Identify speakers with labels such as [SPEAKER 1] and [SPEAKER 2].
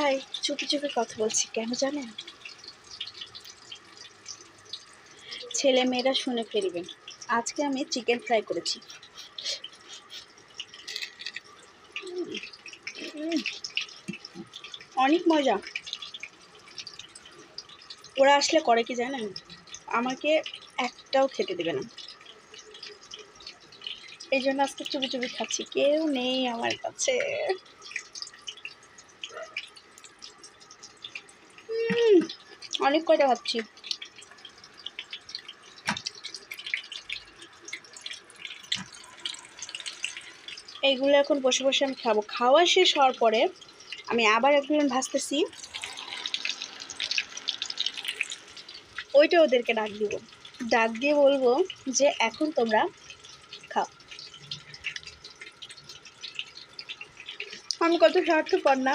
[SPEAKER 1] High, চুপি চুপি কথা বলছি কেন জানেন? ছেলে মেয়েরা শুনে ফেলবেন। আজকে আমি চিকেন ফ্রাই করেছি। অনেক মজা। ওরা আসলে করে কি জানেন? আমাকে একটাও খেতে দেবে না। এই জন্য আজকে চুপি চুপি খাচ্ছি, কেউ নেই আমার কাছে। অনেক কয়টা খাচ্ছি। এইগুলো এখন বসে বসে আমি খাবো। খাওয়া শেষ হওয়ার পরে আমি আবার একগুলো ভাজতেছি, ওইটা ওদেরকে ডাক দিব। ডাক দিয়ে বলবো যে এখন তোমরা খাও। আমি কত স্বার্থপর না?